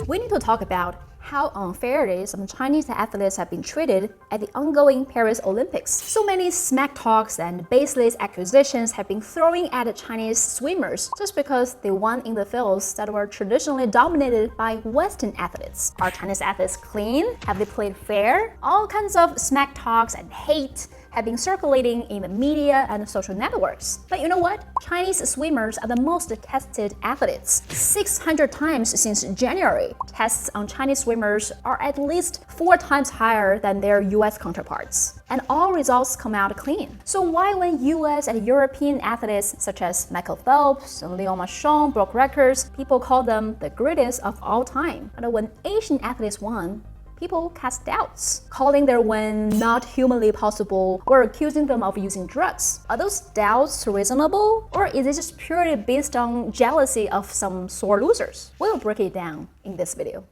We need to talk about how unfairly some Chinese athletes have been treated at the ongoing Paris Olympics. So many smack talks and baseless accusations have been thrown at Chinese swimmers just because they won in the fields that were traditionally dominated by Western athletes. Are Chinese athletes clean? Have they played fair? All kinds of smack talks and hate have been circulating in the media and social networks. But you know what? Chinese swimmers are the most tested athletes. 600 times since January, tests on Chinese swimmers are at least 4 times higher than their US counterparts. And all results come out clean. So why when US and European athletes such as Michael Phelps and Leon Marchand broke records, people call them the greatest of all time? But when Asian athletes won, people cast doubts, calling their win not humanly possible or accusing them of using drugs. Are those doubts reasonable? Or is it just purely based on jealousy of some sore losers? We'll break it down in this video.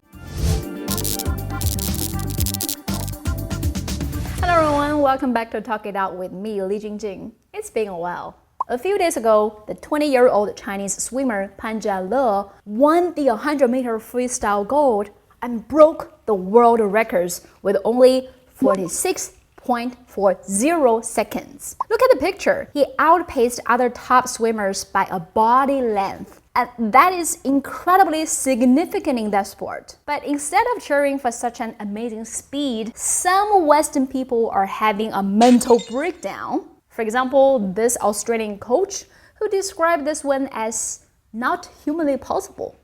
Hello everyone, welcome back to Talk It Out with me, Li Jingjing. It's been a while. A few days ago, the 20-year-old Chinese swimmer Pan Jiale won the 100-meter freestyle gold and broke the world records with only 46.40 seconds. Look at the picture. He outpaced other top swimmers by a body length. And that is incredibly significant in that sport. But instead of cheering for such an amazing speed, some Western people are having a mental breakdown. For example, this Australian coach who described this win as not humanly possible.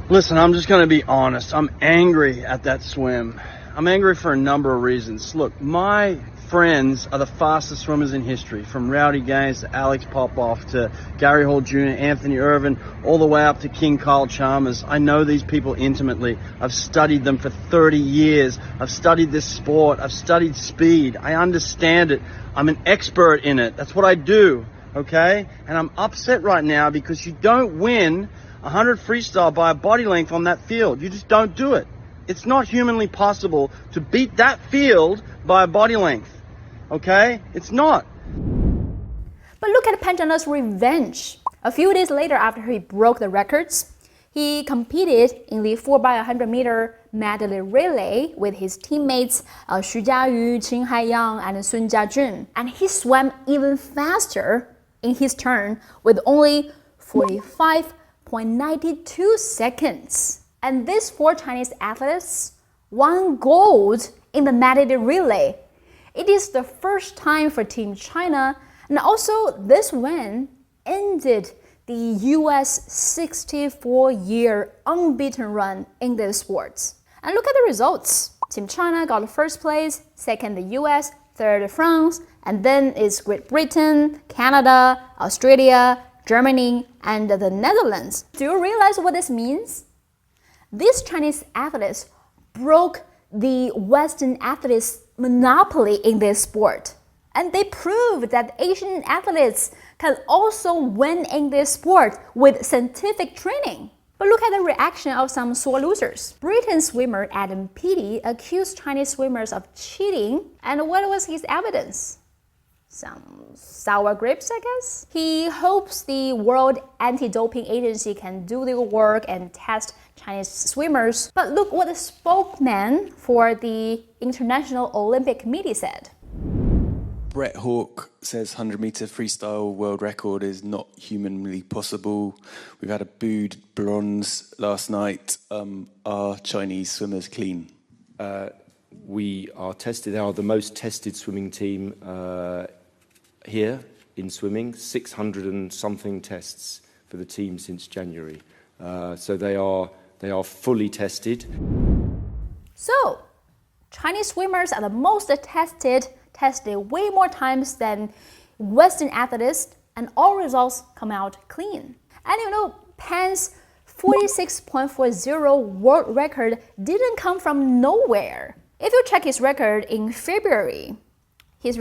Listen, I'm just going to be honest. I'm angry at that swim. I'm angry for a number of reasons. Look, my friends are the fastest swimmers in history, from Rowdy Gaines to Alex Popoff to Gary Hall Jr., Anthony Irvin, all the way up to King Kyle Chalmers. I know these people intimately. I've studied them for 30 years. I've studied this sport. I've studied speed. I understand it. I'm an expert in it. That's what I do, okay? And I'm upset right now because you don't win 100 freestyle by a body length on that field. You just don't do it. It's not humanly possible to beat that field by a body length. Okay? It's not. But look at Pan Jiale's revenge. A few days later, after he broke the records, he competed in the 4x100-meter medley relay with his teammates Xu Jiayu, Qin Haiyang, and Sun Jiajun. And he swam even faster in his turn with only 45.92 seconds. And these 4 Chinese athletes won gold in the medley relay. It is the first time for Team China, and also this win ended the US 64-year unbeaten run in this sport. And look at the results. Team China got first place, second the US, third France, and then it's Great Britain, Canada, Australia, Germany, and the Netherlands. Do you realize what this means? These Chinese athletes broke the Western athletes' monopoly in this sport. And they proved that Asian athletes can also win in this sport with scientific training. But look at the reaction of some sore losers. Britain swimmer Adam Peaty accused Chinese swimmers of cheating. And what was his evidence? Some sour grapes, I guess? He hopes the World Anti-Doping Agency can do their work and test Chinese swimmers. But look what the spokesman for the International Olympic Committee said. Brett Hawke says 100-meter freestyle world record is not humanly possible. We've had a booed bronze last night. Are Chinese swimmers clean? We are the most tested swimming team here in swimming, 600 and something tests for the team since January. So they are fully tested. So, Chinese swimmers are the most tested way more times than Western athletes, and all results come out clean. And you know, Pan's 46.40 world record didn't come from nowhere. If you check his record in February, this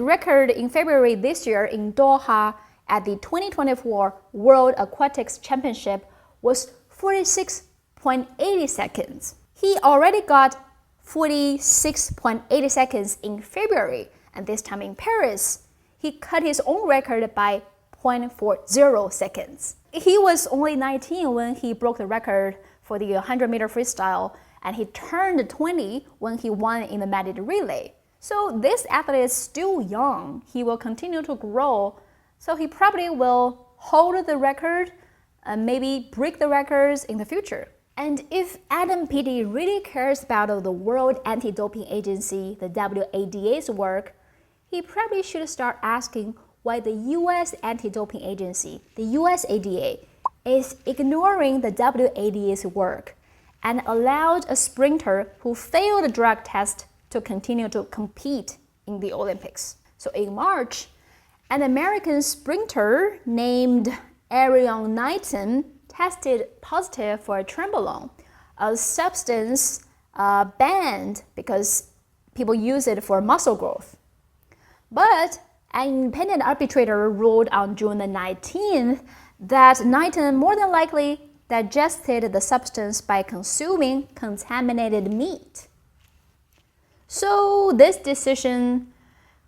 year in Doha at the 2024 World Aquatics Championship was 46.80 seconds. He already got 46.80 seconds in February, and this time in Paris, he cut his own record by 0.40 seconds. He was only 19 when he broke the record for the 100-meter freestyle, and he turned 20 when he won in the medley relay. So this athlete is still young. He will continue to grow. So he probably will hold the record and maybe break the records in the future. And if Adam Peaty really cares about the World Anti-Doping Agency, the WADA's work, he probably should start asking why the US Anti-Doping Agency, the USADA, is ignoring the WADA's work and allowed a sprinter who failed a drug test to continue to compete in the Olympics. So in March, an American sprinter named Arion Knighton tested positive for trenbolone, a substance banned because people use it for muscle growth. But an independent arbitrator ruled on June 19th that Knighton more than likely digested the substance by consuming contaminated meat. So this decision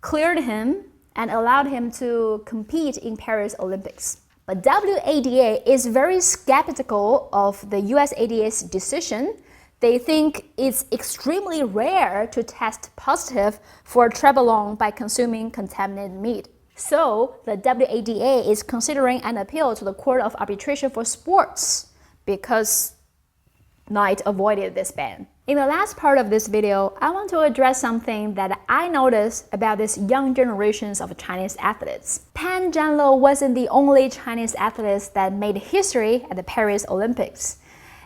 cleared him and allowed him to compete in Paris Olympics. But WADA is very skeptical of the USADA's decision. They think it's extremely rare to test positive for trenbolone by consuming contaminated meat. So the WADA is considering an appeal to the Court of Arbitration for Sports because Knight avoided this ban. In the last part of this video, I want to address something that I noticed about these young generations of Chinese athletes. Pan Zhanlou wasn't the only Chinese athlete that made history at the Paris Olympics.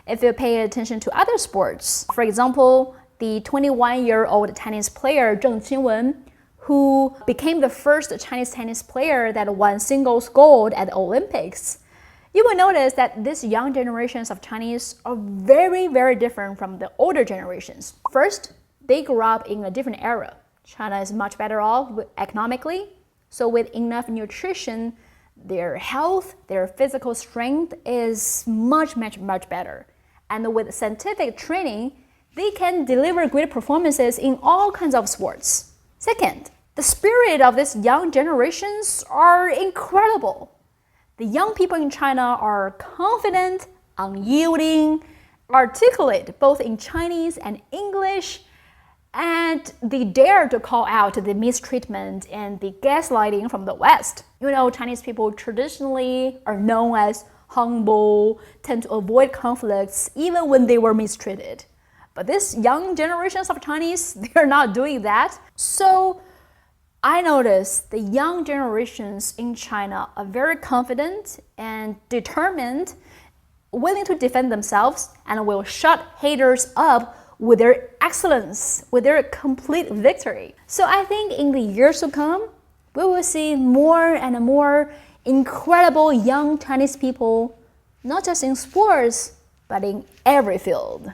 If you pay attention to other sports, for example, the 21-year-old tennis player Zheng Qinwen, who became the first Chinese tennis player that won singles gold at the Olympics, you will notice that these young generations of Chinese are very, very different from the older generations. First, they grew up in a different era. China is much better off economically, so with enough nutrition, their health, their physical strength is much better. And with scientific training, they can deliver great performances in all kinds of sports. Second, the spirit of these young generations are incredible. The young people in China are confident, unyielding, articulate both in Chinese and English, and they dare to call out the mistreatment and the gaslighting from the West. You know, Chinese people traditionally are known as humble, tend to avoid conflicts even when they were mistreated. But these young generations of Chinese, they're not doing that. So I noticed the young generations in China are very confident and determined, willing to defend themselves, and will shut haters up with their excellence, with their complete victory. So I think in the years to come, we will see more and more incredible young Chinese people, not just in sports, but in every field.